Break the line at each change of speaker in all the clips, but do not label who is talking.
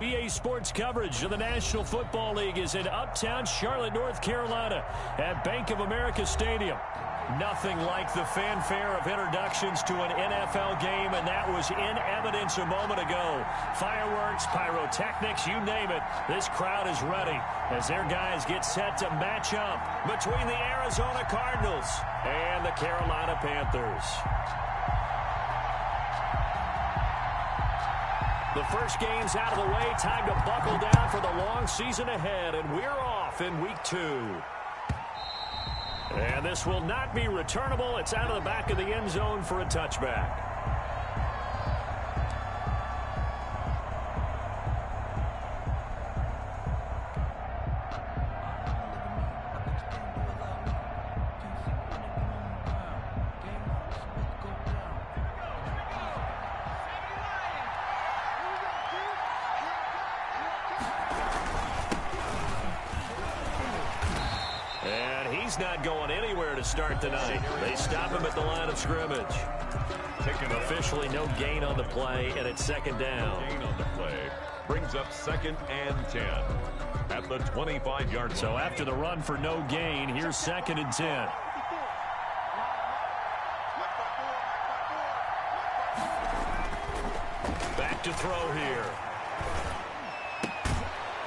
EA Sports coverage of the National Football League is in uptown Charlotte, North Carolina at Bank of America Stadium. Nothing like the fanfare of introductions to an NFL game, and that was in evidence a moment ago. Fireworks, pyrotechnics, you name it. This crowd is ready as their guys get set to match up between the Arizona Cardinals and the Carolina Panthers. The first game's out of the way. Time to buckle down for the long season ahead, and we're off in week 2. And this will not be returnable. It's out of the back of the end zone for a touchback. He's not going anywhere to start the night. They stop him at the line of scrimmage. Officially no gain on the play, and it's second down.
Gain on the play brings up 2nd and 10 at the 25-yard line.
So after the run for no gain, here's 2nd and 10. Back to throw here.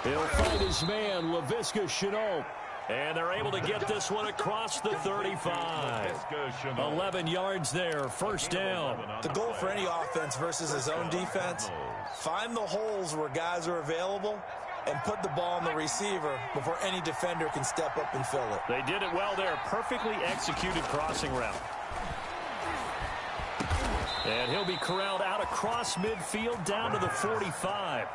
He'll find his man, Laviska Shenault. And they're able to get this one across the 35. 11 yards there, first down.
The goal for any offense versus his own defense, find the holes where guys are available and put the ball on the receiver before any defender can step up and fill it.
They did it well there. Perfectly executed crossing route. And he'll be corralled out across midfield down to the 45.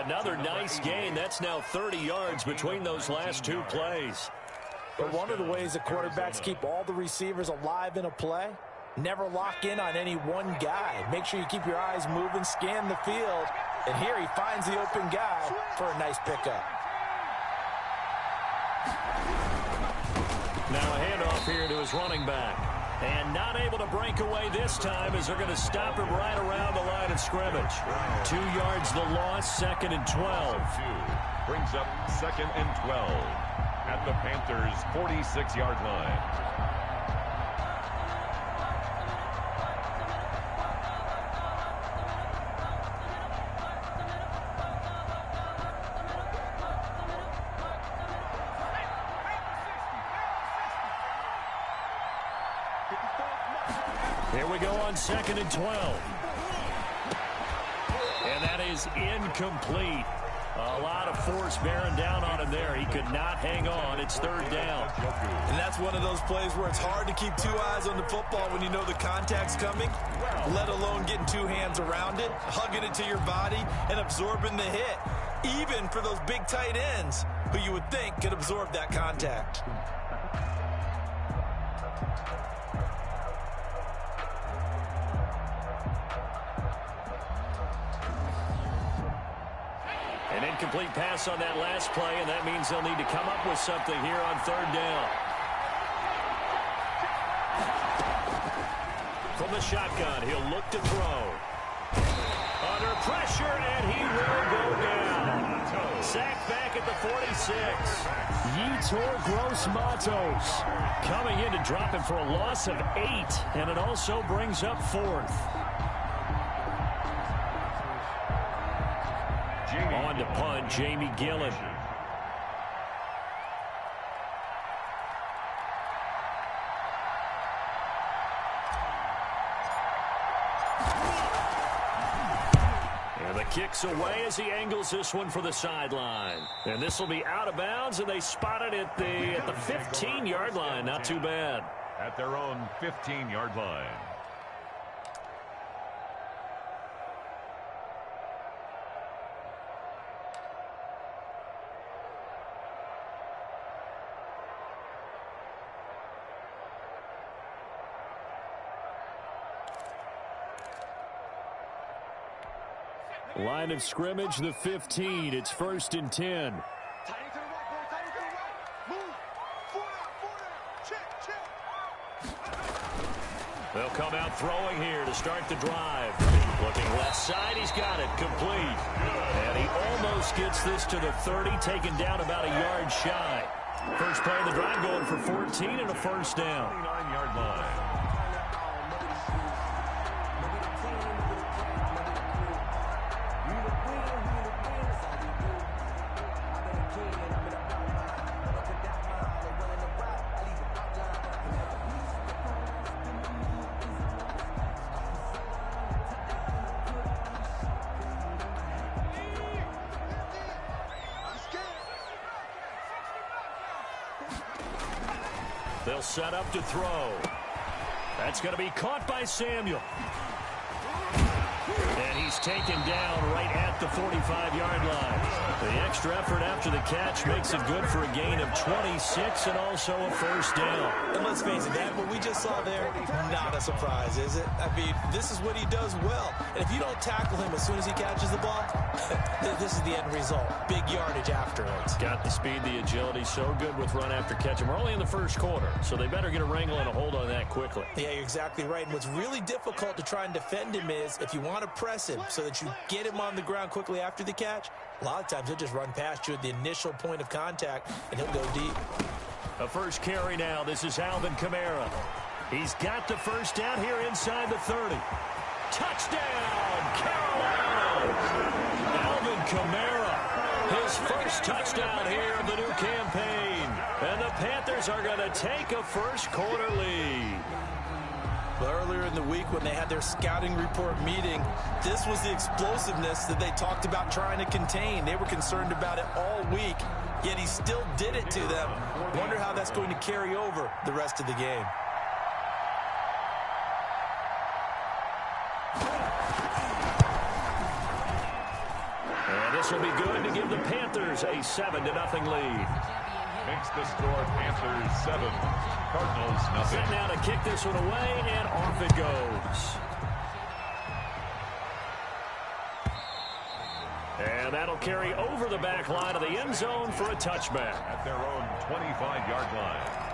Another nice gain. That's now 30 yards between those last 2 plays.
But one of the ways that quarterbacks keep all the receivers alive in a play, never lock in on any one guy. Make sure you keep your eyes moving, scan the field. And here he finds the open guy for a nice pickup.
Now a handoff here to his running back. And not able to break away this time as they're going to stop him right around the line of scrimmage. 2 yards the loss, 2nd and 12.
Brings up 2nd and 12 at the Panthers' 46-yard line.
Here we go on 2nd and 12. And that is incomplete. A lot of force bearing down on him there. He could not hang on. It's 3rd down.
And that's one of those plays where it's hard to keep 2 eyes on the football when you know the contact's coming, let alone getting 2 hands around it, hugging it to your body, and absorbing the hit, even for those big tight ends who you would think could absorb that contact.
An incomplete pass on that last play, and that means they'll need to come up with something here on 3rd down. From the shotgun, he'll look to throw. Under pressure, and he will go down. Sacked back at the 46. Yetur Gross-Matos coming in to drop him for a loss of 8, and it also brings up 4th. On to punt, Jamie Gillen. And the kick's away as he angles this one for the sideline. And this will be out of bounds, and they spot it at the 15-yard line. Not too bad.
At their own 15-yard line.
Line of scrimmage, the 15. It's 1st and 10. They'll come out throwing here to start the drive. Looking left side, he's got it, complete. And he almost gets this to the 30, taken down about a yard shy. First play of the drive going for 14 and a first down.
29-yard line.
They'll set up to throw. That's going to be caught by Samuel. And he's taken down right at the 45-yard line. The extra effort after the catch makes it good for a gain of 26 and also a first down.
And let's face it, that what we just saw there, not a surprise, is it? I mean, this is what he does well. And if you don't tackle him as soon as he catches the ball, this is the end result. Big yardage afterwards.
Got the speed, the agility, so good with run after catch. And we're only in the first quarter, so they better get a wrangle and a hold on that quickly.
Yeah, you're exactly right. And what's really difficult to try and defend him is if you want to press him so that you get him on the ground quickly after the catch, a lot of times he'll just run past you at the initial point of contact, and he'll go deep.
A first carry now. This is Alvin Kamara. He's got the first down here inside the 30. Touchdown, Carolina! Alvin Kamara, his first touchdown here of the new campaign. And the Panthers are going to take a first quarter lead.
Earlier in the week when they had their scouting report meeting, this was the explosiveness that they talked about trying to contain. They were concerned about it all week, yet he still did it to them. Wonder how that's going to carry over the rest of the game.
And this will be good to give the Panthers a 7-0 lead.
Makes the score Panthers 7, Cardinals nothing.
Set now to kick this one away, and off it goes. And that'll carry over the back line of the end zone for a touchback.
At their own 25-yard line.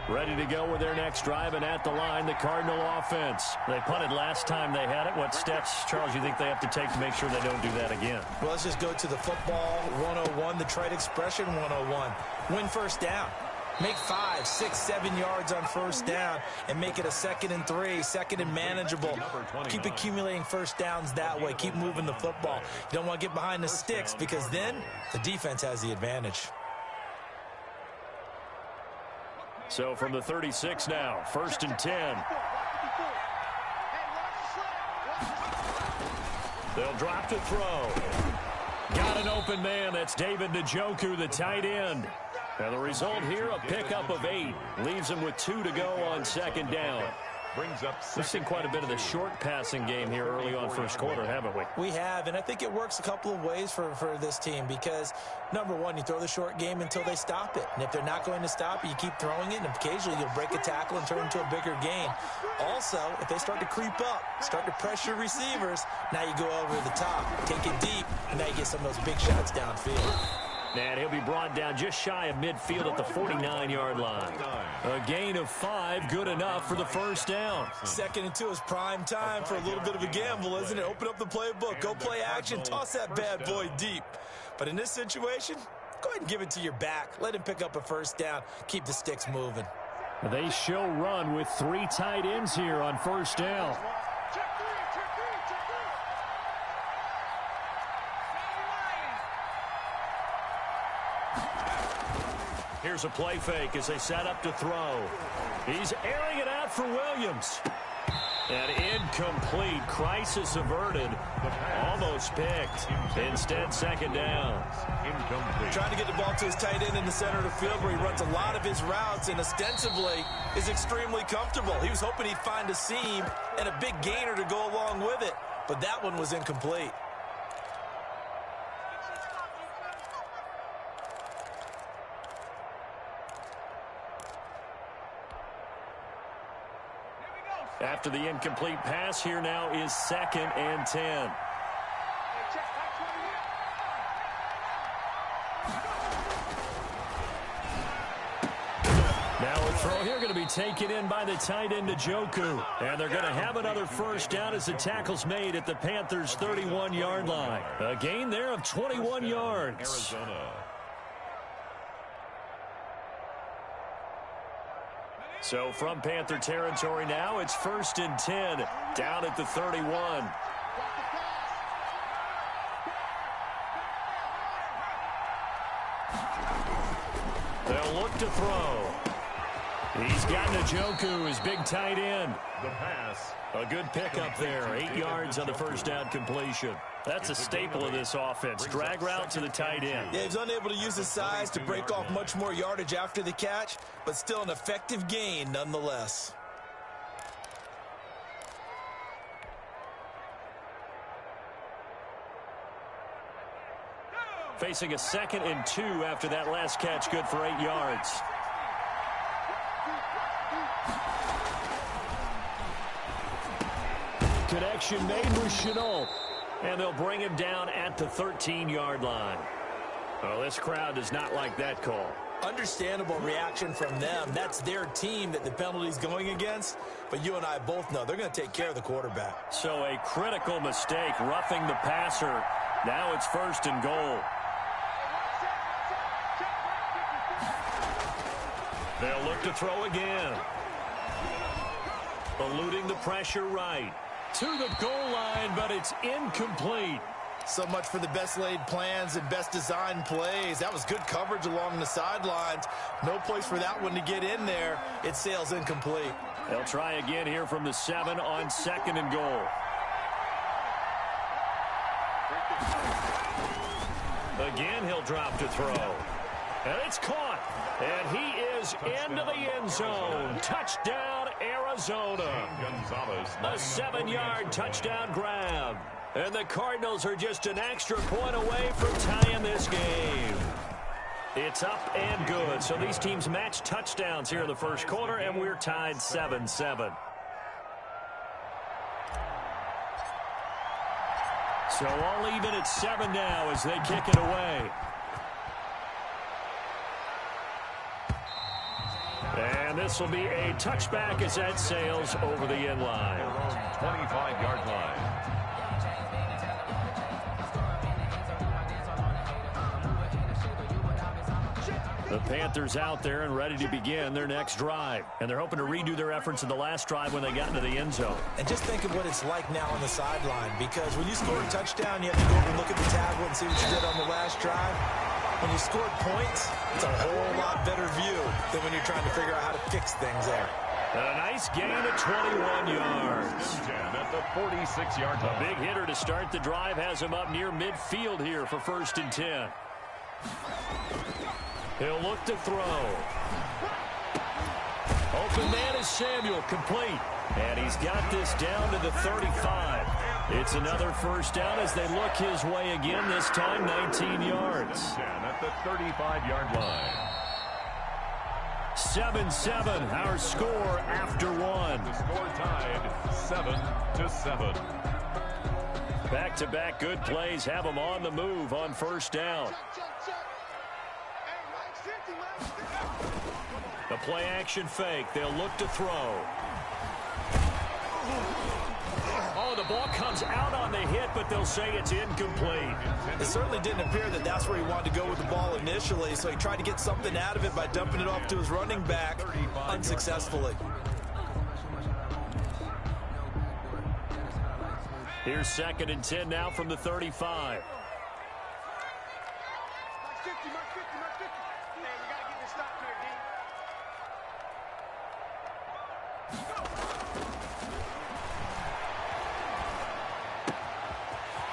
Ready to go with their next drive, and at the line, the Cardinal offense. They punted last time they had it. What steps, Charles, you think they have to take to make sure they don't do that again?
Well, let's just go to the football 101, the trade expression 101. Win first down. Make 5, 6, 7 yards on first down and make it a 2nd and 3, 2nd and manageable. Keep accumulating first downs that way. Keep moving the football. You don't want to get behind the sticks because then the defense has the advantage.
So from the 36 now, 1st and 10. They'll drop to throw. Got an open man. That's David Njoku, the tight end. Now the result here, a pickup of 8. Leaves him with 2 to go on 2nd down.
Brings up
We've seen quite a bit of the short passing game here early on first quarter, haven't we?
We have, and I think it works a couple of ways for this team because, number one, you throw the short game until they stop it. And if they're not going to stop it, you keep throwing it, and occasionally you'll break a tackle and turn into a bigger gain. Also, if they start to creep up, start to pressure receivers, now you go over the top, take it deep, and now you get some of those big shots downfield.
And he'll be brought down just shy of midfield at the 49-yard line. A gain of 5, good enough for the first down.
2nd and 2 is prime time for a little bit of a gamble, isn't it? Open up the playbook, go play action, toss that bad boy deep. But in this situation, go ahead and give it to your back. Let him pick up a first down. Keep the sticks moving.
They show run with 3 tight ends here on first down. Here's a play fake as they set up to throw. He's airing it out for Williams. And incomplete. Crisis averted. Almost picked. Instead, 2nd down.
incomplete.
Trying to get the ball to his tight end in the center of the field where he runs a lot of his routes and ostensibly is extremely comfortable. He was hoping he'd find a seam and a big gainer to go along with it, but that one was incomplete.
After the incomplete pass, here now is 2nd and 10. Throw here going to be taken in by the tight end, Njoku. And they're going to have another first down as the tackle's made at the Panthers' 31-yard line. A gain there of 21 yards.
Arizona.
So from Panther territory now, it's 1st and 10 down at the 31. They'll look to throw. He's got Njoku, his big tight end.
The pass.
A good pickup there. 8 yards on the first down completion. That's a staple of this offense. Drag route to the tight end.
Yeah, he's unable to use his size to break off much more yardage after the catch, but still an effective gain nonetheless.
Facing a 2nd and 2 after that last catch, good for 8 yards. Connection made with Chenault. And they'll bring him down at the 13-yard line. Well, this crowd does not like that call.
Understandable reaction from them. That's their team that the penalty's going against. But you and I both know they're going to take care of the quarterback.
So a critical mistake, roughing the passer. Now it's 1st and goal. They'll look to throw again. Eluding the pressure right. To the goal line, but it's incomplete.
So much for the best laid plans and best designed plays. That was good coverage along the sidelines. No place for that one to get in there. It sails incomplete.
They'll try again here from the 7 on 2nd and goal. Again, he'll drop to throw. And it's caught. And he is into the end zone. Touchdown, Arizona. A 7-yard touchdown grab. And the Cardinals are just an extra point away from tying this game. It's up and good. So these teams match touchdowns here in the first quarter, and we're tied 7-7. So all even at 7 now as they kick it away. And this will be a touchback as that sails over the end line.
25-yard line.
The Panthers out there and ready to begin their next drive. And they're hoping to redo their efforts in the last drive when they got into the end zone.
And just think of what it's like now on the sideline, because when you score a touchdown, you have to go over and look at the tablet and see what you did on the last drive. When you scored points, it's a whole lot better view than when you're trying to figure out how to fix things there.
And a nice gain of 21 yards.
At the 46-yard line.
A big hitter to start the drive has him up near midfield here for 1st and 10. He'll look to throw. Open man is Samuel, complete. And he's got this down to the 35. It's another first down as they look his way again, this time 19 yards.
At the 35-yard line.
7-7, our score after one.
The score tied 7-7.
Back-to-back good plays have them on the move on first down. The play action fake. They'll look to throw. Oh, the ball comes out on the hit, but they'll say it's incomplete.
It certainly didn't appear that that's where he wanted to go with the ball initially, so he tried to get something out of it by dumping it off to his running back unsuccessfully.
Here's 2nd and 10 now from the 35.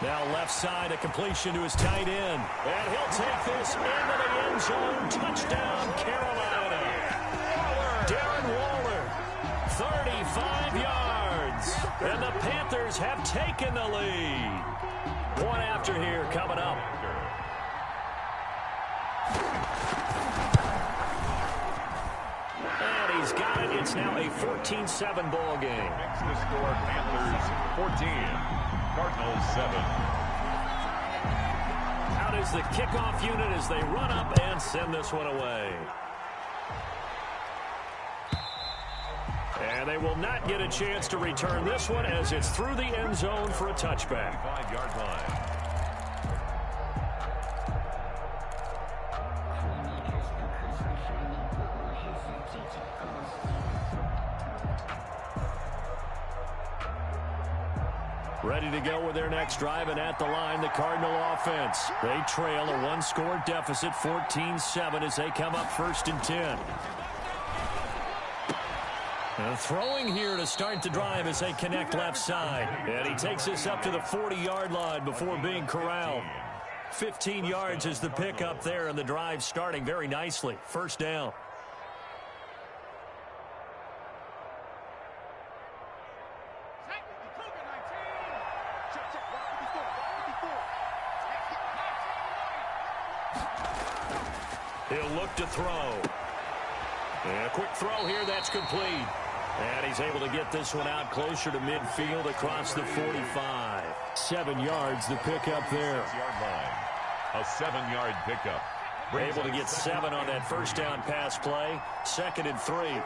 Now left side, a completion to his tight end. And he'll take this into the end zone. Touchdown, Carolina. Darren Waller, 35 yards. And the Panthers have taken the lead. Point after here coming up. And he's got it. It's now a 14-7 ball game.
Makes the score Panthers 14. Cardinals 7.
Out is the kickoff unit as they run up and send this one away. And they will not get a chance to return this one as it's through the end zone for a touchback.
5-yard line.
Ready to go with their next drive, and at the line, the Cardinal offense. They trail a one-score deficit, 14-7, as they come up 1st and 10. And throwing here to start the drive as they connect left side. And he takes this up to the 40-yard line before being corralled. 15 yards is the pickup there, and the drive starting very nicely. 1st down. He'll look to throw. And a quick throw here, that's complete. And he's able to get this one out closer to midfield across the 45. 7 yards, the pickup there.
6-yard line. A 7-yard pickup.
Able to get 7 on that 1st down pass play. 2nd and 3.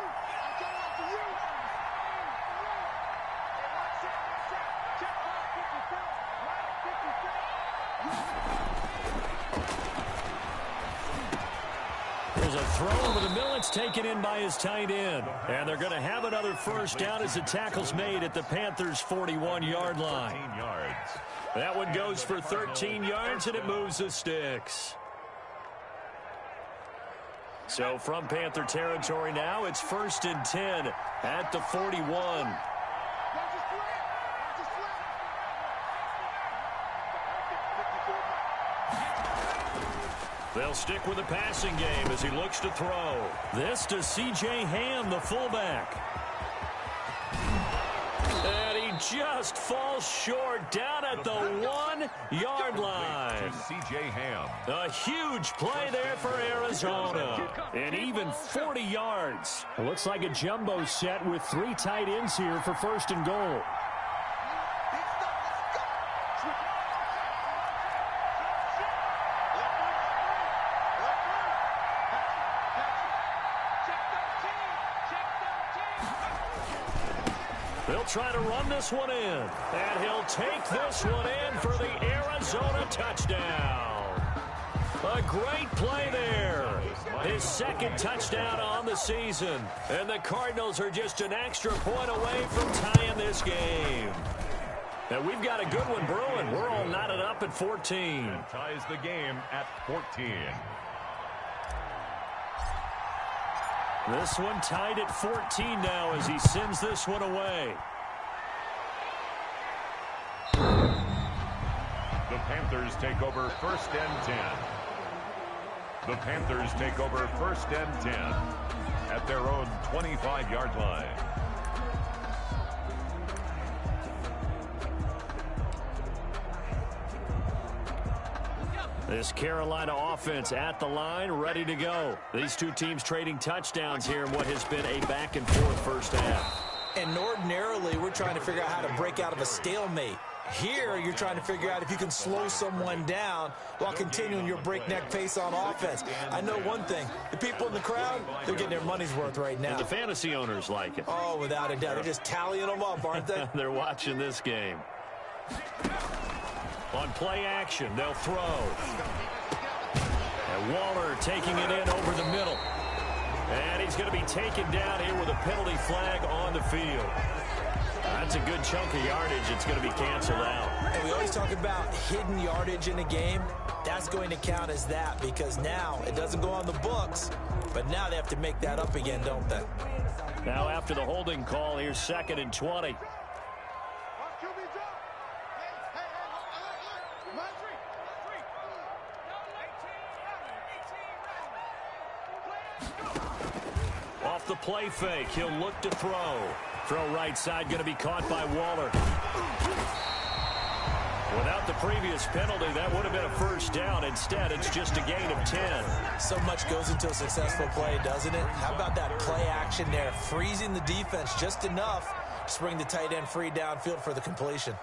There's a throw over the middle. It's taken in by his tight end. And they're going to have another 1st down as the tackle's made at the Panthers' 41-yard line.
13 yards.
That one goes for 13 yards, and it moves the sticks. So from Panther territory now, it's 1st and 10 at the 41. They'll stick with the passing game as he looks to throw. This to C.J. Ham, the fullback. And he just falls short down at the 1-yard line.
C.J. Ham.
A huge play there for Arizona. And even 40 yards. It looks like a jumbo set with 3 tight ends here for 1st and goal. They'll try to run this one in. And he'll take this one in for the Arizona touchdown. A great play there. His 2nd touchdown on the season. And the Cardinals are just an extra point away from tying this game. And we've got a good one brewing. We're all knotted up at 14.
And ties the game at 14.
This one tied at 14 now as he sends this one away.
The Panthers take over 1st and 10. The Panthers take over 1st and 10 at their own 25-yard line.
This Carolina offense at the line, ready to go. These two teams trading touchdowns here in what has been a back-and-forth 1st half.
And ordinarily, we're trying to figure out how to break out of a stalemate. Here, you're trying to figure out if you can slow someone down while continuing your breakneck pace on offense. I know one thing. The people in the crowd, they're getting their money's worth right now.
And the fantasy owners like it.
Oh, without a doubt. They're just tallying them up, aren't they?
They're watching this game. On play action, they'll throw. And Waller taking it in over the middle. And he's going to be taken down here with a penalty flag on the field. That's a good chunk of yardage. It's going to be canceled out.
And we always talk about hidden yardage in a game. That's going to count as that because now it doesn't go on the books, but now they have to make that up again, don't they?
Now after the holding call, here's 2nd and 20. Off the play fake, he'll look to throw. Throw right side, going to be caught by Waller. Without the previous penalty, that would have been a 1st down. Instead, it's just a gain of 10.
So much goes into a successful play, doesn't it? How about that play action there? Freezing the defense just enough to bring the tight end free downfield for the completion.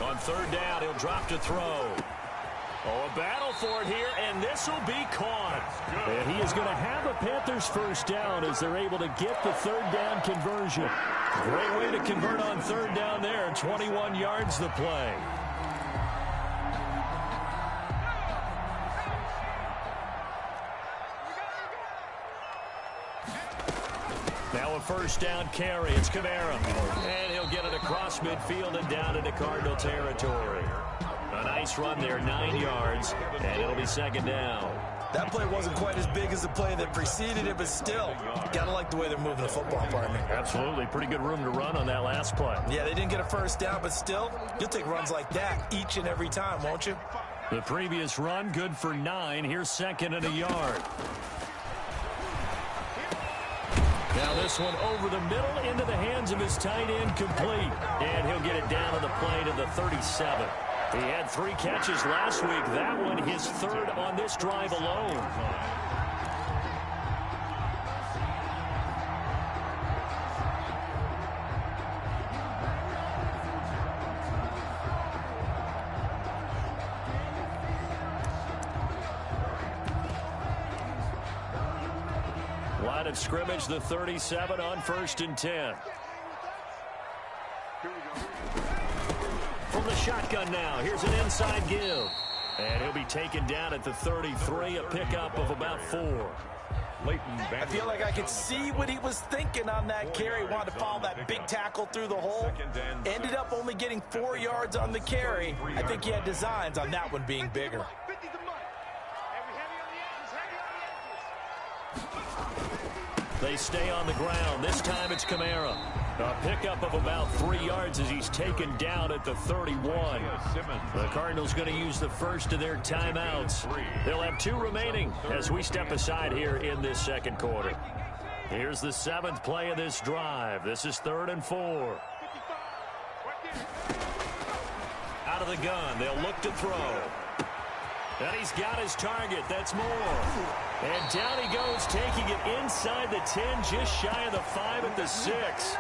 On
3rd down, he'll drop to throw. Oh, a battle for it here, and this will be caught. And he is going to have a Panthers first down as they're able to get the third down conversion. Great way to convert on third down there. 21 yards the play. Now a first down carry. It's Kamara. And he'll get it across midfield and down into Cardinal territory. A nice run there, 9 yards, and it'll be second down.
That play wasn't quite as big as the play that preceded it, but still, gotta like the way they're moving the football, partner.
Absolutely. Pretty good room to run on that last play.
Yeah, they didn't get a first down, but still, you'll take runs like that each and every time, won't you?
The previous run, good for 9. Here's second and a yard. Now this one over the middle into the hands of his tight end, complete. And he'll get it down on the play to the 37. He had 3 catches last week. That one his third on this drive alone. Line of scrimmage, the 37 on 1st and 10. From the shotgun now, here's an inside give. And he'll be taken down at the 33, a pickup of about 4.
I feel like I could see what he was thinking on that carry. Wanted to follow that big tackle through the hole. Ended up only getting 4 yards on the carry. I think he had designs on that one being bigger.
They stay on the ground. This time it's Kamara. A pickup of about 3 yards as he's taken down at the 31. The Cardinals going to use the first of their timeouts. They'll have 2 remaining as we step aside here in this second quarter. Here's the 7th play of this drive. This is 3rd and 4. Out of the gun. They'll look to throw. And he's got his target. That's Moore. And down he goes, taking it inside the 10, just shy of the 5 at the 6.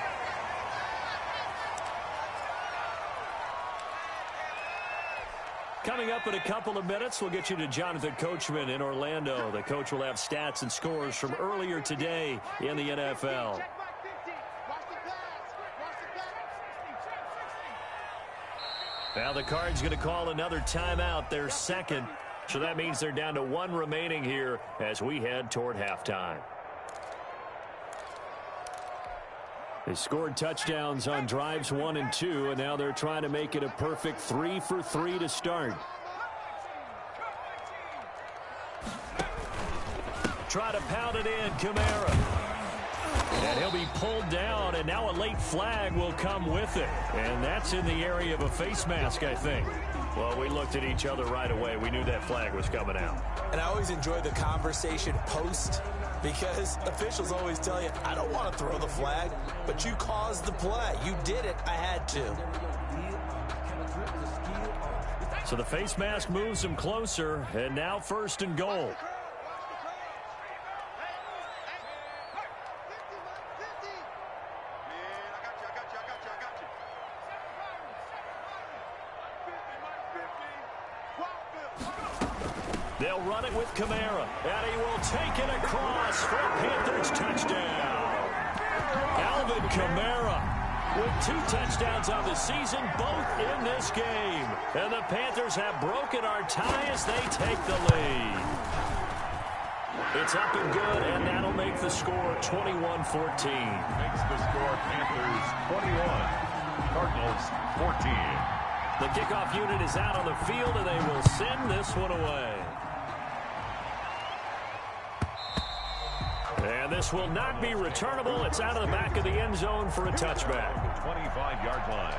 Coming up in a couple of minutes, we'll get you to Jonathan Coachman in Orlando. The coach will have stats and scores from earlier today in the NFL. Now the Cards going to call another timeout, their second. So that means they're down to 1 remaining here as we head toward halftime. They scored touchdowns on drives 1 and 2, and now they're trying to make it a perfect 3 for 3 to start. Try to pound it in, Kamara. And he'll be pulled down, and now a late flag will come with it. And that's in the area of a face mask, I think. Well, we looked at each other right away. We knew that flag was coming out.
And I always enjoy the conversation post, because officials always tell you, I don't want to throw the flag, but you caused the play. You did it. I had to.
So the face mask moves him closer, and now 1st and goal. They'll run it with Kamara, and he will take it across for a Panthers touchdown. Alvin Kamara with 2 touchdowns on the season, both in this game. And the Panthers have broken our tie as they take the lead. It's up and good, and that'll make the score 21-14.
Makes the score Panthers 21, Cardinals 14.
The kickoff unit is out on the field, and they will send this one away. And this will not be returnable. It's out of the back of the end zone for a touchback.
25-yard line.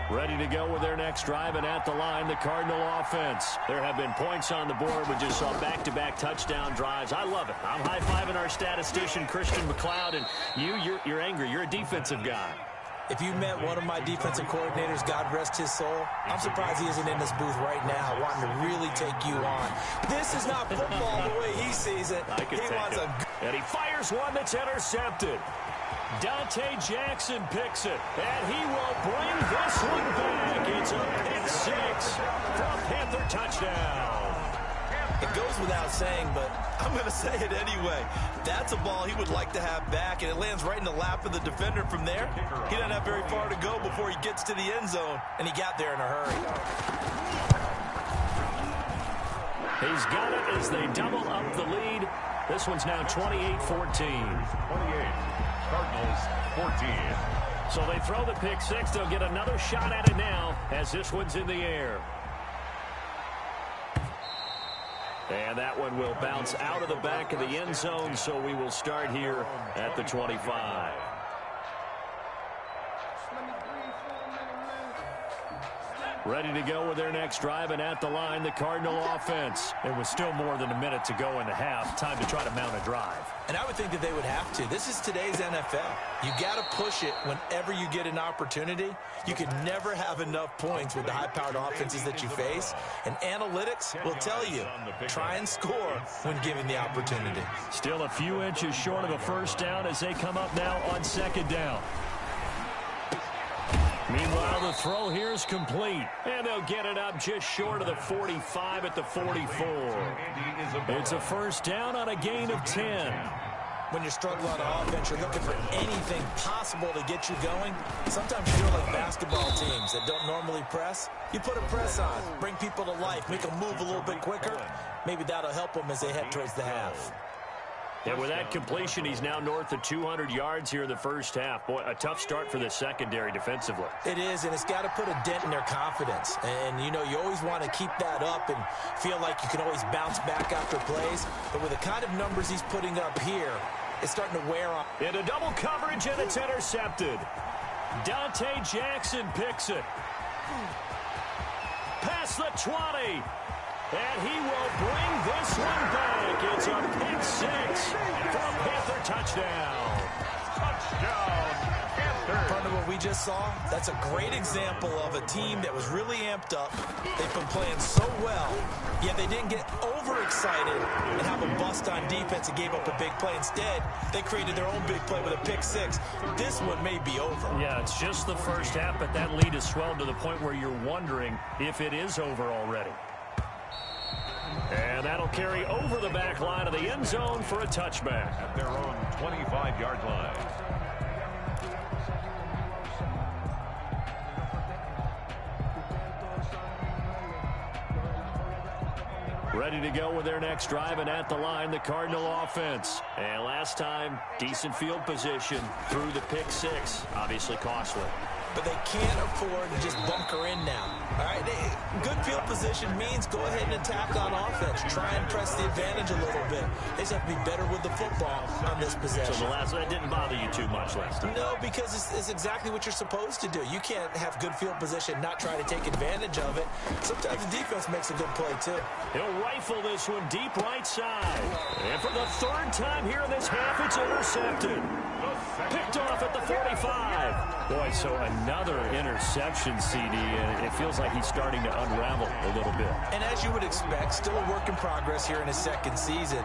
Ready to go with their next drive, and at the line, the Cardinal offense. There have been points on the board. We just saw back-to-back touchdown drives. I love it. I'm high-fiving our statistician, Christian McLeod, and you're angry. You're a defensive guy.
If you met one of my defensive coordinators, God rest his soul, I'm surprised he isn't in this booth right now wanting to really take you on. This is not football the way he sees it.
And he fires one that's intercepted. Dante Jackson picks it, and he will bring this one back. It's a pick six for a Panther touchdown.
It goes without saying, but I'm going to say it anyway. That's a ball he would like to have back, and it lands right in the lap of the defender from there. He doesn't have very far to go before he gets to the end zone, and he got there in a hurry.
He's got it as they double up the lead. This one's now 28-14.
28, Cardinals 14.
So they throw the pick six. They'll get another shot at it now as this one's in the air. And that one will bounce out of the back of the end zone, so we will start here at the 25. Ready to go with their next drive, and at the line, the Cardinal offense. It was still more than a minute to go in the half. Time to try to mount a drive.
And I would think that they would have to. This is today's NFL. You got to push it whenever you get an opportunity. You can never have enough points with the high-powered offenses that you face. And analytics will tell you, try and score when given the opportunity.
Still a few inches short of a first down as they come up now on second down. Meanwhile, the throw here is complete, and they'll get it up just short of the 45 at the 44. It's a first down on a gain of 10.
When you're struggling on offense, you're looking for anything possible to get you going. Sometimes you feel like basketball teams that don't normally press. You put a press on, bring people to life, make them move a little bit quicker. Maybe that'll help them as they head towards the half.
And with that completion, he's now north of 200 yards here in the first half. Boy, a tough start for the secondary defensively.
It is, and it's got to put a dent in their confidence. And, you know, you always want to keep that up and feel like you can always bounce back after plays. But with the kind of numbers he's putting up here, it's starting to wear on.
Into double coverage, and it's intercepted. Dante Jackson picks it. Past the 20. And he will bring this one back. It's a pick six for a Panther touchdown.
Touchdown, Panthers.
Part of what we just saw, that's a great example of a team that was really amped up. They've been playing so well, yet they didn't get overexcited and have a bust on defense and gave up a big play. Instead, they created their own big play with a pick six. This one may be over.
Yeah, it's just the first half, but that lead has swelled to the point where you're wondering if it is over already. And that'll carry over the back line of the end zone for a touchback.
At their own 25-yard line.
Ready to go with their next drive, and at the line, the Cardinal offense. And last time, decent field position through the pick six. Obviously costly.
But they can't afford to just bunker in now. All right, good field position means go ahead and attack on offense. Try and press the advantage a little bit. They just have to be better with the football on this possession.
So that didn't bother you too much last time?
No, because it's exactly what you're supposed to do. You can't have good field position, not try to take advantage of it. Sometimes the defense makes a good play, too.
He'll rifle this one deep right side. And for the third time here in this half, it's intercepted. Picked off at the 45. Boy, so another interception, CD, and it feels like he's starting to unravel a little bit.
And as you would expect, still a work in progress here in his second season.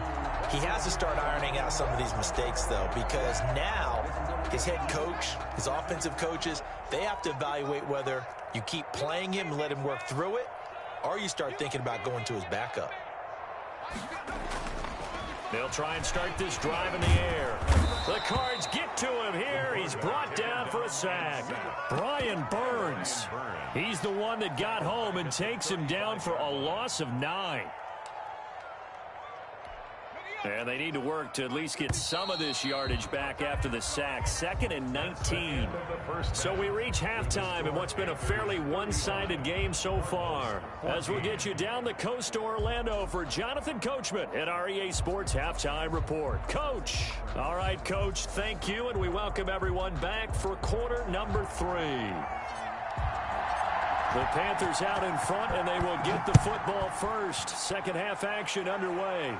He has to start ironing out some of these mistakes, though, because now his head coach, his offensive coaches, they have to evaluate whether you keep playing him and let him work through it, or you start thinking about going to his backup.
They'll try and start this drive in the air. The Cards get to him here. He's brought down for a sack. Brian Burns. He's the one that got home and takes him down for a loss of 9. And they need to work to at least get some of this yardage back after the sack. 2nd and 19. So we reach halftime in what's been a fairly one-sided game so far. As we'll get you down the coast to Orlando for Jonathan Coachman at our EA Sports Halftime Report. Coach. All right, Coach, thank you, and we welcome everyone back for quarter number 3. The Panthers out in front, and they will get the football first. Second half action underway.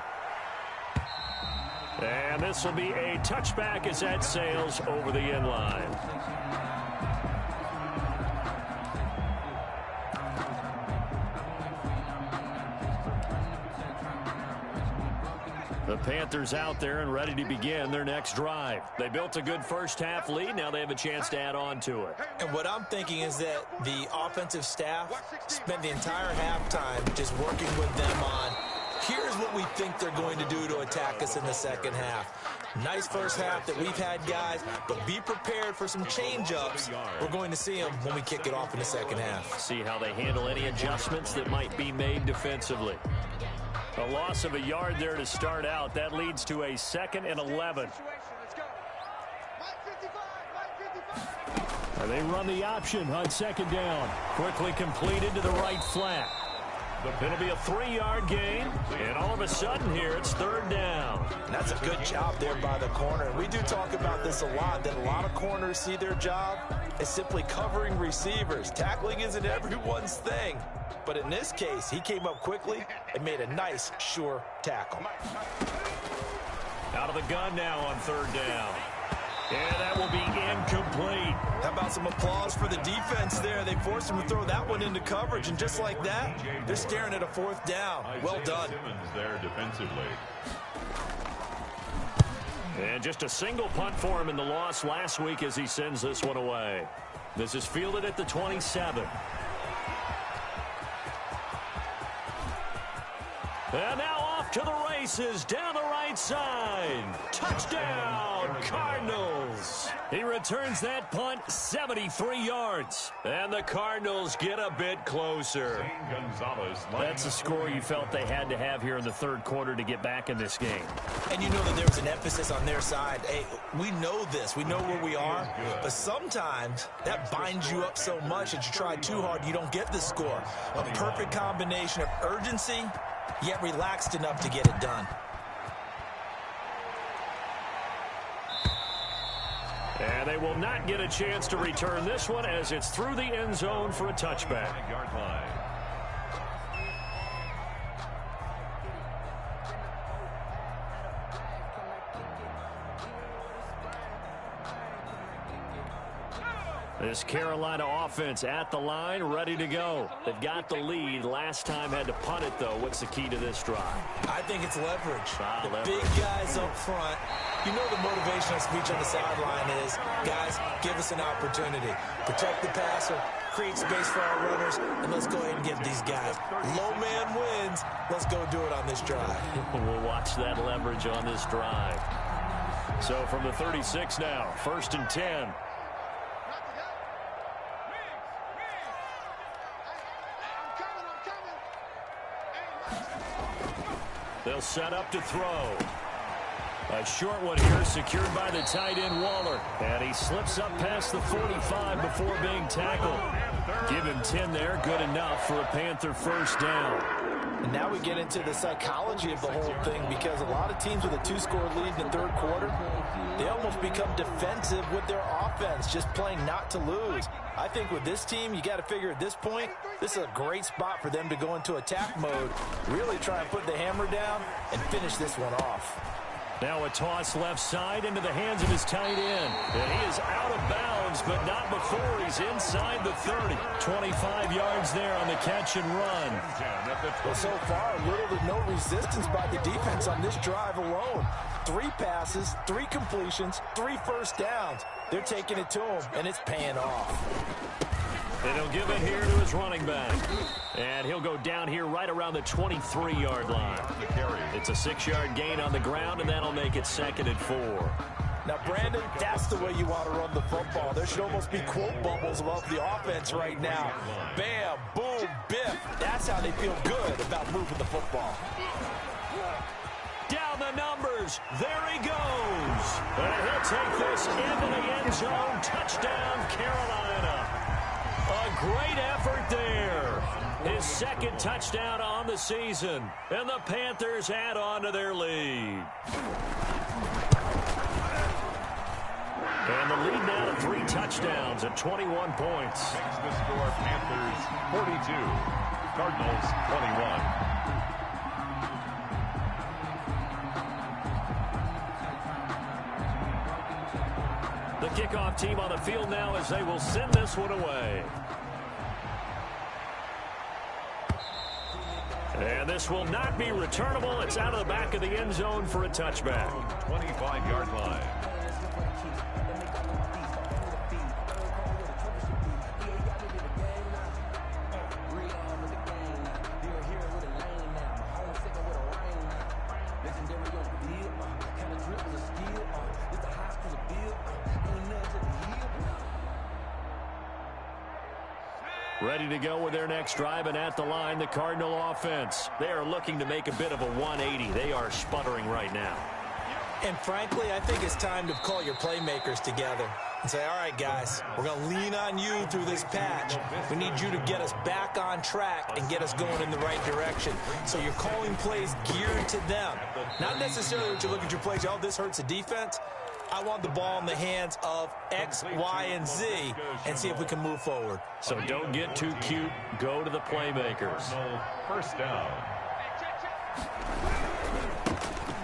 And this will be a touchback as that sails over the end line. The Panthers out there and ready to begin their next drive. They built a good first-half lead. Now they have a chance to add on to it.
And what I'm thinking is that the offensive staff spent the entire halftime just working with them on, here's what we think they're going to do to attack us in the second half. Nice first half that we've had, guys, but be prepared for some change-ups. We're going to see them when we kick it off in the second half.
See how they handle any adjustments that might be made defensively. A loss of a yard there to start out. That leads to a 2nd and 11. And they run the option on 2nd down. Quickly completed to the right flat. It'll be a 3-yard gain, and all of a sudden here it's 3rd down.
And that's a good job there by the corner. We do talk about this a lot, that a lot of corners see their job as simply covering receivers. Tackling isn't everyone's thing. But in this case, he came up quickly and made a nice, sure tackle.
Out of the gun now on 3rd down. And that will be incomplete.
How about some applause for the defense there? They forced him to throw that one into coverage, and just like that, they're staring at a 4th down. Well done.
Simmons there defensively.
And just a single punt for him in the loss last week as he sends this one away. This is fielded at the 27. And now off to the races down the right side. Touchdown, Cardinals. He returns that punt 73 yards. And the Cardinals get a bit closer. That's a score you felt they had to have here in the 3rd quarter to get back in this game.
And you know that there was an emphasis on their side. Hey, we know this. We know where we are. But sometimes that binds you up so much that you try too hard, you don't get the score. A perfect combination of urgency, yet relaxed enough to get it done.
And they will not get a chance to return this one as it's through the end zone for a touchback. This Carolina offense at the line, ready to go. They've got the lead. Last time had to punt it, though. What's the key to this drive?
I think it's leverage.
Leverage.
Big guys up front. You know the motivational speech on the sideline is, guys, give us an opportunity. Protect the passer, create space for our runners, and let's go ahead and give these guys. Low man wins. Let's go do it on this drive.
We'll watch that leverage on this drive. So from the 36 now, 1st and 10. They'll set up to throw. A short one here, secured by the tight end Waller. And he slips up past the 45 before being tackled. Give him 10 there, good enough for a Panther 1st down.
And now we get into the psychology of the whole thing, because a lot of teams with a 2-score lead in the 3rd quarter, they almost become defensive with their offense, just playing not to lose. I think with this team, you got to figure at this point, this is a great spot for them to go into attack mode, really try and put the hammer down and finish this one off.
Now a toss left side into the hands of his tight end. And he is out of bounds, but not before he's inside the 30. 25 yards there on the catch and run.
Well, so far, little to no resistance by the defense on this drive alone. 3 passes, 3 completions, 3 first downs. They're taking it to him, and it's paying off.
And he'll give it here to his running back. And he'll go down here right around the 23-yard line. It's a 6-yard gain on the ground, and that'll make it 2nd and 4.
Now, Brandon, that's the way you want to run the football. There should almost be quote bubbles above the offense right now. Bam, boom, biff. That's how they feel good about moving the football.
Down the numbers. There he goes. And he'll take this into the end zone. Touchdown, Carolina. A great effort there. His 2nd touchdown on the season. And the Panthers add on to their lead. And the lead now to 3 touchdowns at 21 points.
Makes the score Panthers 42, Cardinals 21.
The kickoff team on the field now as they will send this one away. And this will not be returnable. It's out of the back of the end zone for a touchback.
25-yard line.
Ready to go with their next drive, and at the line, the Cardinal offense. They are looking to make a bit of a 180. They are sputtering right now.
And frankly, I think it's time to call your playmakers together and say, all right, guys, we're going to lean on you through this patch. We need you to get us back on track and get us going in the right direction. So you're calling plays geared to them. Not necessarily that you look at your plays, oh, this hurts the defense. I want the ball in the hands of X, Y, and Z and see if we can move forward.
So don't get too cute. Go to the playmakers.
First down.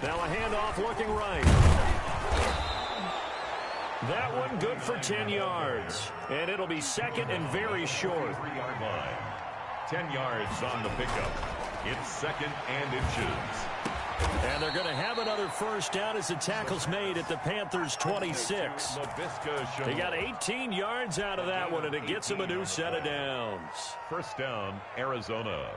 Now a handoff looking right. That one good for 10 yards. And it'll be second and very short.
3-yard line. 10 yards on the pickup. It's second and inches.
And they're going to have another first down as the tackle's made at the Panthers' 26. They got 18 yards out of that one, and it gets them a new set of downs.
First down, Arizona.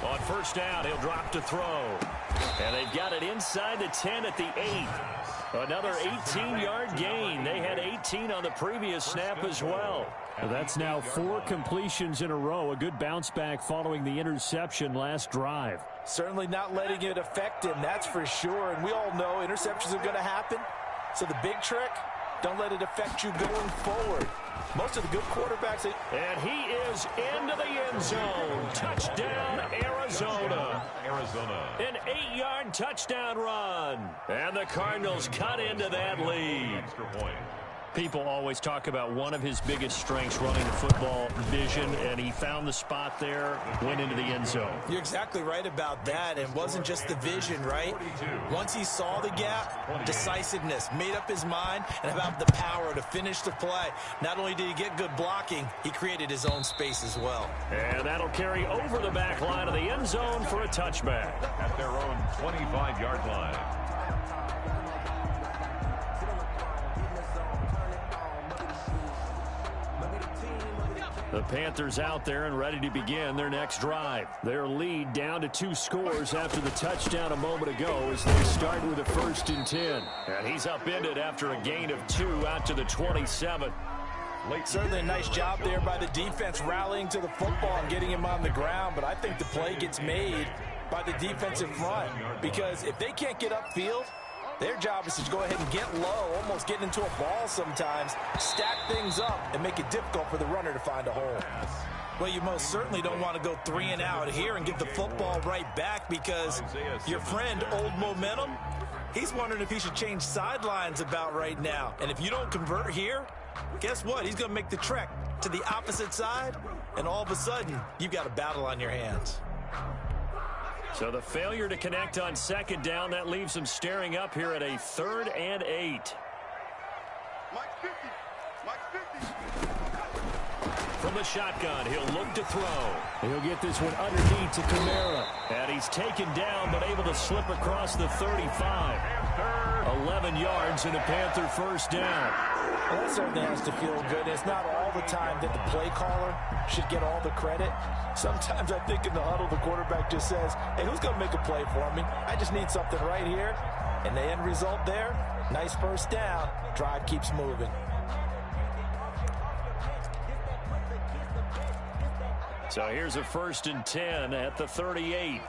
On first down, he'll drop to throw. And they've got it inside the 10 at the 8. Another 18-yard gain. They had 18 on the previous snap as well. That's now 4 completions in a row. A good bounce back following the interception last drive.
Certainly not letting it affect him, that's for sure. And we all know interceptions are going to happen. So the big trick, don't let it affect you going forward. Most of the good quarterbacks.
And he is into the end zone. Touchdown, Arizona. An 8-yard touchdown run. And the Cardinals cut into that lead.
Extra point.
People always talk about one of his biggest strengths, running the football, vision, and he found the spot there, went into the end zone.
You're exactly right about that. It wasn't just the vision, right? Once he saw the gap, decisiveness, made up his mind, and about the power to finish the play. Not only did he get good blocking, he created his own space as well.
And that'll carry over the back line of the end zone for a touchback.
At their own 25-yard line.
The Panthers out there and ready to begin their next drive. Their lead down to 2 scores after the touchdown a moment ago as they start with a 1st and 10. And he's upended after a gain of 2 out to the 27.
Certainly a nice job there by the defense rallying to the football and getting him on the ground, but I think the play gets made by the defensive front because if they can't get upfield, their job is to go ahead and get low, almost get into a ball sometimes, stack things up, and make it difficult for the runner to find a hole. Well, you most certainly don't want to go 3 and out here and get the football right back because your friend, Old Momentum, he's wondering if he should change sidelines about right now. And if you don't convert here, guess what? He's going to make the trek to the opposite side, and all of a sudden, you've got a battle on your hands.
So the failure to connect on 2nd down, that leaves them staring up here at a 3rd and 8. From the shotgun, he'll look to throw. He'll get this one underneath to Kamara. And he's taken down, but able to slip across the 35. 11 yards and a Panther first down.
Well, that certainly has to feel good. It's not all the time that the play caller should get all the credit. Sometimes I think in the huddle, the quarterback just says, hey, who's going to make a play for me? I just need something right here. And the end result there, nice first down. Drive keeps moving.
So here's a 1st and 10 at the 38.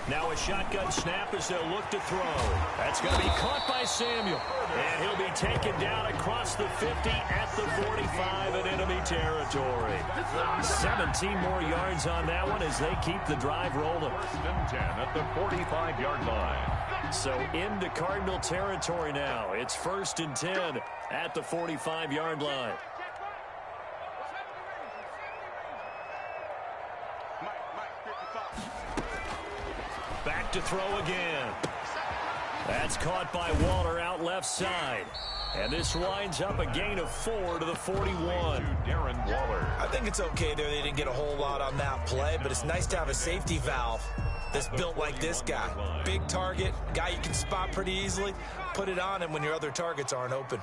Now a shotgun snap as they'll look to throw. That's going to be caught by Samuel. And he'll be taken down across the 50 at the 45 in enemy territory. 17 more yards on that one as they keep the drive rolling.
1st and 10 at the 45-yard line.
So into Cardinal territory now. It's 1st and 10 at the 45-yard line. Back to throw again. That's caught by Waller out left side. And this winds up a gain of 4 to the 41.
Darren Waller.
I think it's okay there. They didn't get a whole lot on that play, but it's nice to have a safety valve that's built like this guy. Big target, guy you can spot pretty easily. Put it on him when your other targets aren't open.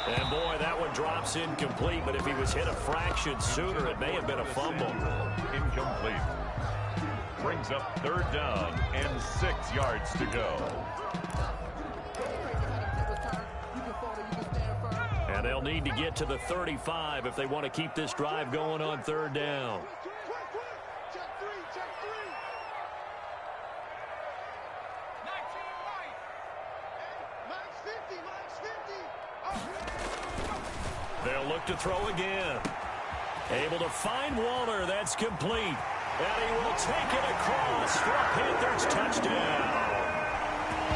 And boy, that one drops incomplete, but if he was hit a fraction sooner, it may have been a fumble.
Incomplete. Brings up 3rd down and 6 yards to go.
And they'll need to get to the 35 if they want to keep this drive going on 3rd down. They'll look to throw again. Able to find Waller. That's complete. And he will take it across for a Panthers touchdown.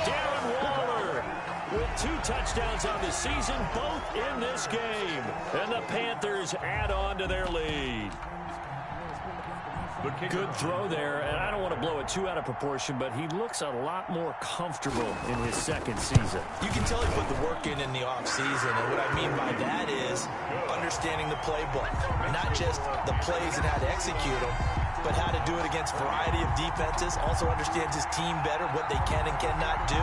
Darren Waller with 2 touchdowns on the season, both in this game. And the Panthers add on to their lead. Good throw there, and I don't want to blow it too out of proportion, but he looks a lot more comfortable in his 2nd season.
You can tell he put the work in the offseason, and what I mean by that is understanding the playbook. Not just the plays and how to execute them, but how to do it against a variety of defenses. Also understands his team better, what they can and cannot do.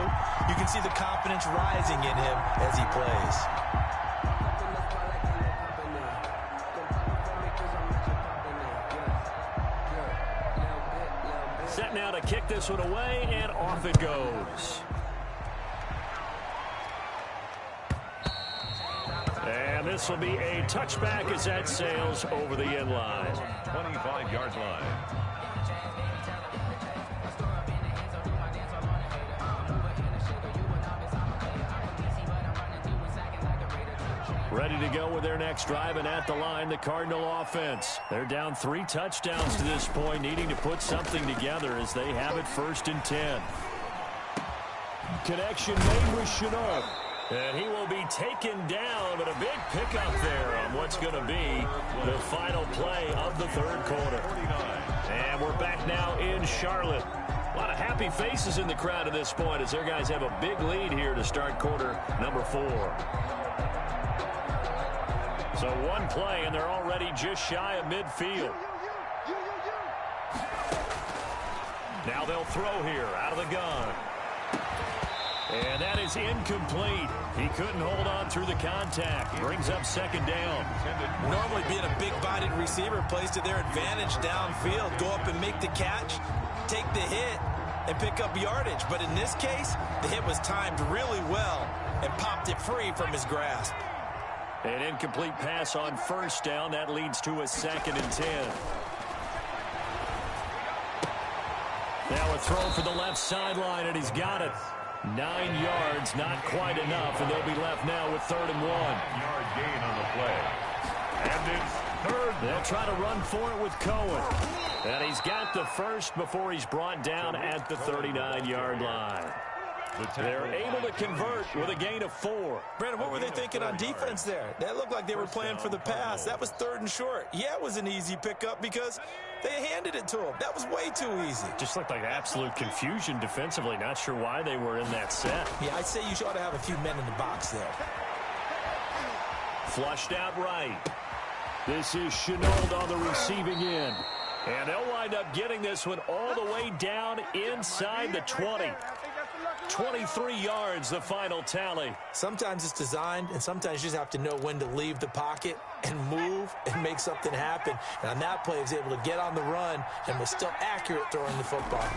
You can see the confidence rising in him as he plays.
Set now to kick this one away, and off it goes. And this will be a touchback as that sails over the end line.
25-yard line.
Ready to go with their next drive, and at the line, the Cardinal offense. They're down 3 touchdowns to this point, needing to put something together as they have it 1st and 10. Connection made with Chenault. And he will be taken down, but a big pickup there on what's going to be the final play of the 3rd quarter. And we're back now in Charlotte. A lot of happy faces in the crowd at this point as their guys have a big lead here to start quarter number 4. So 1 play, and they're already just shy of midfield. Now they'll throw here out of the gun. And that is incomplete. He couldn't hold on through the contact. Brings up 2nd down.
Normally being a big-bodied receiver plays to their advantage downfield. Go up and make the catch, take the hit, and pick up yardage. But in this case, the hit was timed really well and popped it free from his grasp.
An incomplete pass on 1st down. That leads to a 2nd and 10. Now a throw for the left sideline, and he's got it. 9 yards, not quite enough, and they'll be left now with 3rd and 1.
Yard gain on the play. And it's 3rd.
They'll try to run for it with Cohen. And he's got the first before he's brought down at the 39-yard line. They're able to convert with a gain of 4.
Brandon, what were they thinking on defense there? That looked like they were playing for the pass. That was 3rd and short. Yeah, it was an easy pickup because they handed it to him. That was way too easy.
Just looked like absolute confusion defensively. Not sure why they were in that set.
Yeah, I'd say you ought to have a few men in the box there.
Flushed out right. This is Chenault on the receiving end. And they'll wind up getting this one all the way down inside the 20. 23 yards, the final tally.
Sometimes it's designed, and sometimes you just have to know when to leave the pocket and move and make something happen. And on that play, he was able to get on the run and was still accurate throwing the football.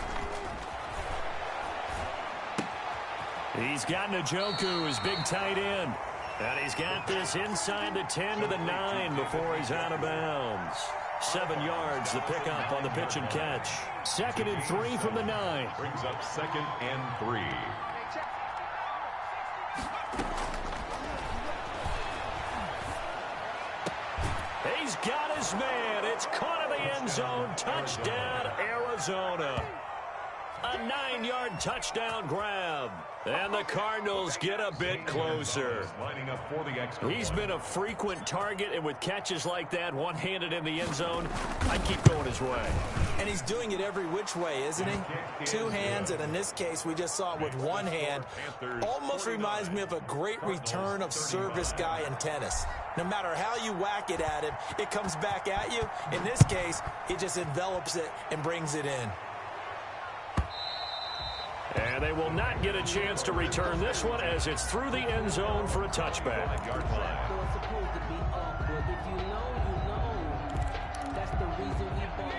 He's got Njoku, his big tight end. And he's got this inside the 10 to the 9 before he's out of bounds. 7 yards, the pickup on the pitch and catch. 2nd and 3 from the 9.
Brings up 2nd and 3.
his man. It's caught in the end zone. Touchdown, Arizona. A 9-yard touchdown grab. And the Cardinals get a bit closer. He's been a frequent target, and with catches like that, one-handed in the end zone, I'd keep going his way.
And he's doing it every which way, isn't he? Two hands, and in this case, we just saw it with one hand. Almost reminds me of a great return of service guy in tennis. No matter how you whack it at him, it comes back at you. In this case, he just envelops it and brings it in.
And they will not get a chance to return this one as it's through the end zone for a touchback.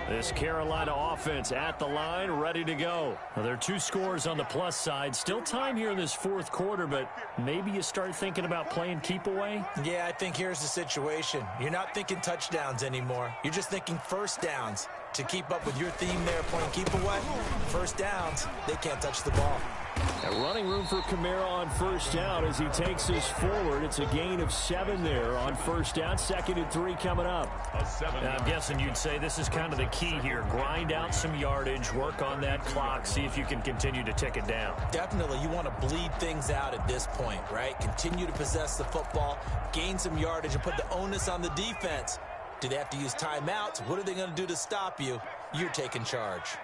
This Carolina offense at the line, ready to go. Well, there are 2 scores on the plus side. Still time here in this fourth quarter, but maybe you start thinking about playing keep away?
Yeah, I think here's the situation. You're not thinking touchdowns anymore. You're just thinking first downs. To keep up with your theme there, playing keep away, first downs, they can't touch the ball.
A running room for Kamara on first down as he takes this forward. It's a gain of 7 there on first down. 2nd and 3 coming up. Now, I'm guessing you'd say this is kind of the key here. Grind out some yardage, work on that clock, see if you can continue to tick it down.
Definitely, you want to bleed things out at this point, right? Continue to possess the football, gain some yardage, and put the onus on the defense. Do they have to use timeouts? What are they going to do to stop you? You're taking charge.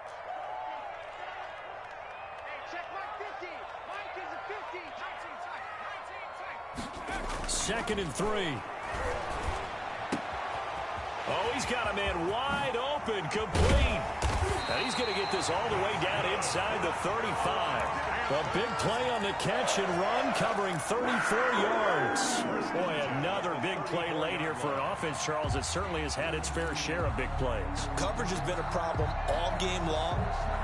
Second and 3. Oh, he's got a man wide open, complete. And he's going to get this all the way down inside the 35. A big play on the catch and run, covering 34 yards. Boy, another big play late here for an offense, Charles, that certainly has had its fair share of big plays.
Coverage has been a problem all game long,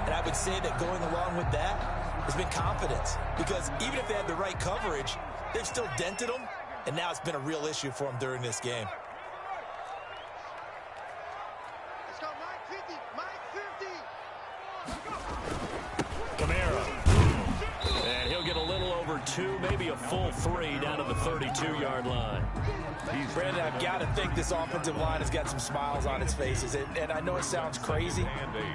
and I would say that going along with that has been confidence. Because even if they had the right coverage, they've still dented them, and now it's been a real issue for them during this game.
Maybe a full 3 down to the 32-yard line.
Brandon, I've got to think this offensive line has got some smiles on its faces. And I know it sounds crazy,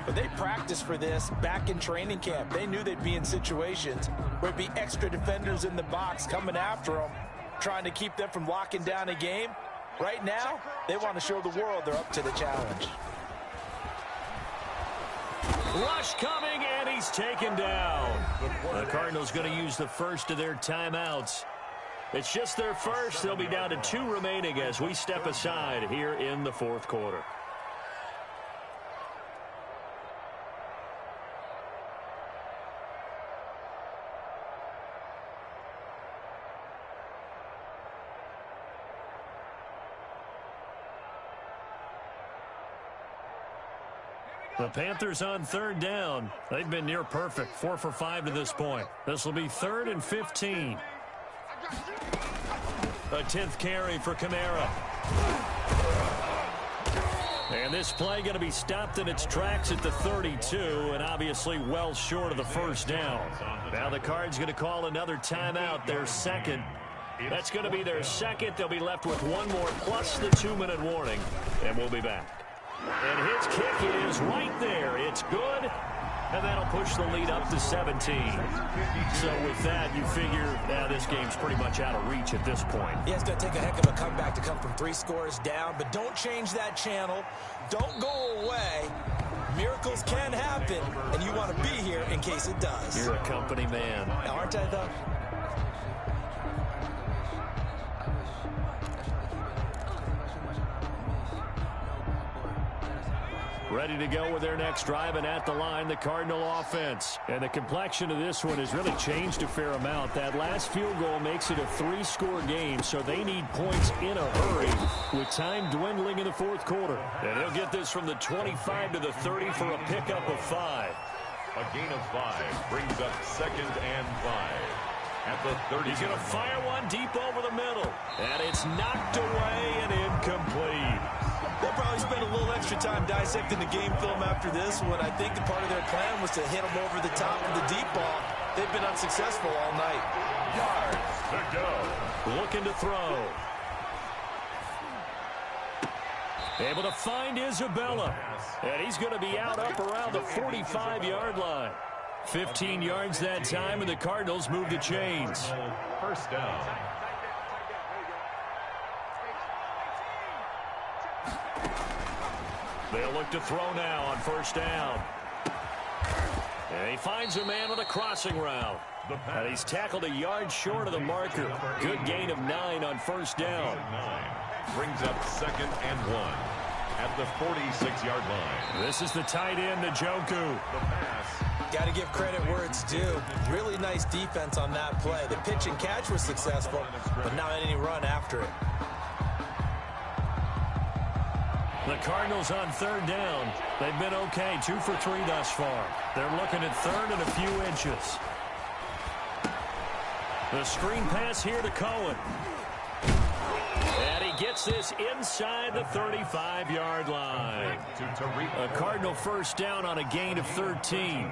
but they practiced for this back in training camp. They knew they'd be in situations where there'd be extra defenders in the box coming after them, trying to keep them from locking down a game. Right now, they want to show the world they're up to the challenge.
Rush coming, and he's taken down. The Cardinals going to use the first of their timeouts. It's just their first. They'll be down to 2 remaining as we step aside here in the fourth quarter. The Panthers on 3rd down. They've been near perfect, 4 for 5 to this point. This will be 3rd and 15. A 10th carry for Kamara. And this play going to be stopped in its tracks at the 32, and obviously well short of the first down. Now the Cards going to call another timeout, their second. That's going to be their second. They'll be left with 1 more plus the 2-minute warning, and we'll be back. And his kick is right there. It's good, and that'll push the lead up to 17. So with that, you figure now this game's pretty much out of reach at this point.
Yeah, it's going to take a heck of a comeback to come from 3 scores down, but don't change that channel. Don't go away. Miracles can happen, and you want to be here in case it does.
You're a company man.
Aren't I, though?
Ready to go with their next drive, and at the line, the Cardinal offense. And the complexion of this one has really changed a fair amount. That last field goal makes it a 3-score game, so they need points in a hurry with time dwindling in the fourth quarter. And they'll get this from the 25 to the 30 for a pickup of 5.
A gain of 5 brings up 2nd and 5. At the 30.
He's going to fire one deep over the middle. And it's knocked away and incomplete.
They'll probably spend a little extra time dissecting the game film after this one. I think the part of their plan was to hit them over the top of the deep ball. They've been unsuccessful all night.
Yards to go.
Looking to throw. Able to find Isabella. And he's going to be out up around the 45-yard line. 15 yards that time, and the Cardinals move the chains.
First down.
They'll look to throw now on first down. And he finds a man on a crossing route. And he's tackled a yard short of the marker. Good gain of 9 on first down.
Brings up 2nd and 1 at the 46-yard line.
This is the tight end, Njoku.
The pass.
Got to give credit where it's due. Really nice defense on that play. The pitch and catch was successful, but not any run after it.
The Cardinals on third down. They've been okay, 2 for 3 thus far. They're looking at third and a few inches. The screen pass here to Cohen. And he gets this inside the 35-yard line. A Cardinal first down on a gain of 13.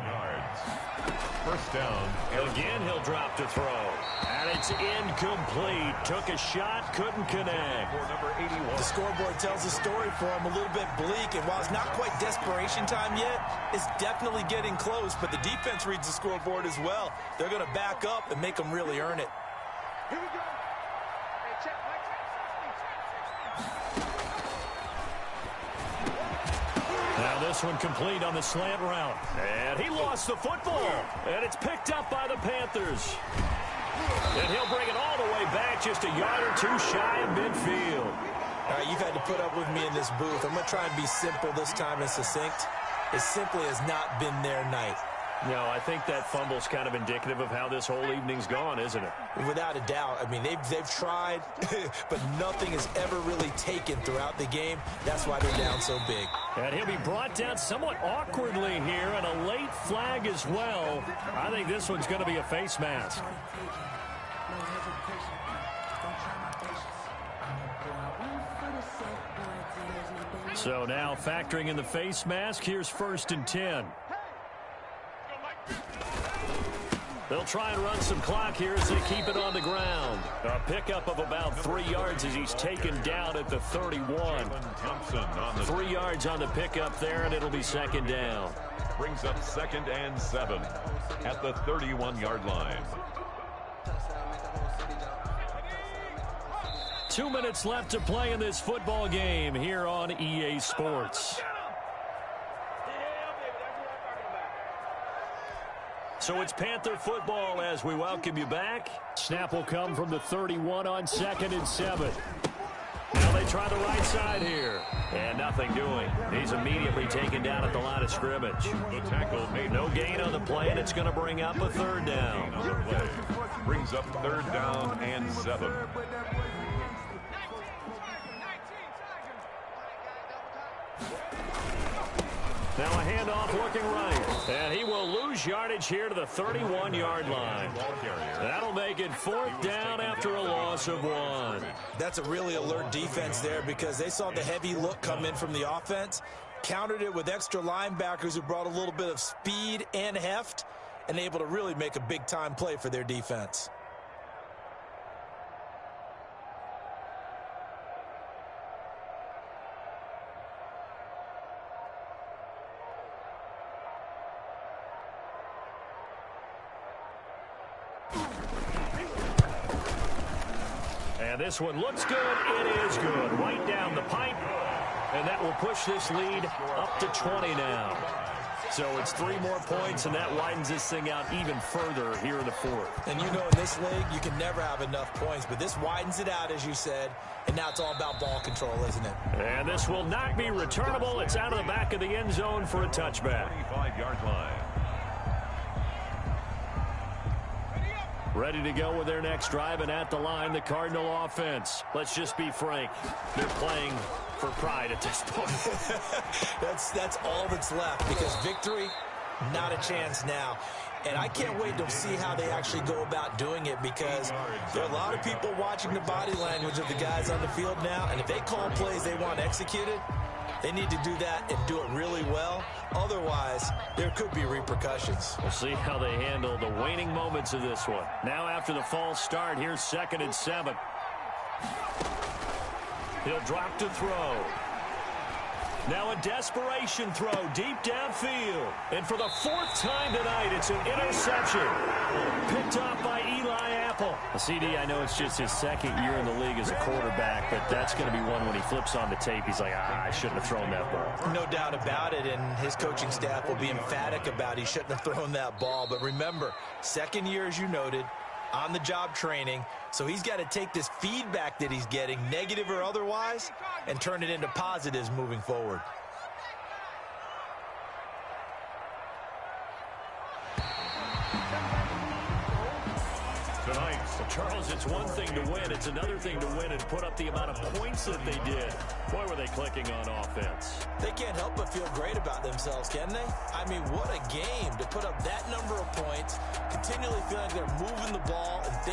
First down.
Again, he'll drop to throw. And it's incomplete. Took a shot, couldn't connect.
The scoreboard tells a story for him, a little bit bleak. And while it's not quite desperation time yet, it's definitely getting close. But the defense reads the scoreboard as well. They're going to back up and make them really earn it.
Here we go. Hey, check.
Now this one complete on the slant route. And he lost the football. And it's picked up by the Panthers. And he'll bring it all the way back, just a yard or 2 shy of midfield.
All right, you've had to put up with me in this booth. I'm going to try and be simple this time and succinct. It simply has not been their night.
No, I think that fumble's kind of indicative of how this whole evening's gone, isn't it?
Without a doubt. I mean, they've tried, but nothing has ever really taken throughout the game. That's why they're down so big.
And he'll be brought down somewhat awkwardly here, and a late flag as well. I think this one's going to be a face mask. So now factoring in the face mask, here's 1st and 10. They'll try and run some clock here as they keep it on the ground. A pickup of about 3 yards as he's taken down at the 31. 3 yards on the pickup there, and it'll be 2nd down.
Brings up 2nd and 7 at the 31-yard line.
2 minutes left to play in this football game here on EA Sports. So it's Panther football as we welcome you back. Snap will come from the 31 on 2nd and 7. Now they try the right side here. And nothing doing. He's immediately taken down at the line of scrimmage.
The tackle made
no gain on the play, and it's going to bring up a 3rd down.
On the play. Brings up 3rd down and 7.
Now a handoff looking right. And he will lose yardage here to the 31-yard line. That'll make it 4th down after a loss of 1.
That's a really alert defense there because they saw the heavy look come in from the offense, countered it with extra linebackers who brought a little bit of speed and heft, and able to really make a big-time play for their defense.
And this one looks good. It is good. Right down the pipe. And that will push this lead up to 20 now. So it's 3 more points, and that widens this thing out even further here in the 4th.
And you know in this league, you can never have enough points. But this widens it out, as you said. And now it's all about ball control, isn't it?
And this will not be returnable. It's out of the back of the end zone for a touchback.
25-yard line.
Ready to go with their next drive, and at the line, the Cardinal offense. Let's just be frank. They're playing for pride at this point.
That's all that's left, because victory, not a chance now. And I can't wait to see how they actually go about doing it, because there are a lot of people watching the body language of the guys on the field now, and if they call plays they want executed, they need to do that and do it really well. Otherwise, there could be repercussions.
We'll see how they handle the waning moments of this one. Now after the false start, here's 2nd and 7. He'll drop to throw. Now a desperation throw deep downfield. And for the 4th time tonight, it's an interception. Picked off by Eli Apple. A CD, I know it's just his 2nd year in the league as a quarterback, but that's going to be one when he flips on the tape. He's like, I shouldn't have thrown that ball.
No doubt about it, and his coaching staff will be emphatic about he shouldn't have thrown that ball. But remember, 2nd year, as you noted, on-the-job training. So he's got to take this feedback that he's getting, negative or otherwise, and turn it into positives moving forward.
Tonight,
Charles, it's one thing to win. It's another thing to win and put up the amount of points that they did. Boy, were they clicking on offense.
They can't help but feel great about themselves, can they? I mean, what a game to put up that number of points, continually feeling like they're moving the ball and things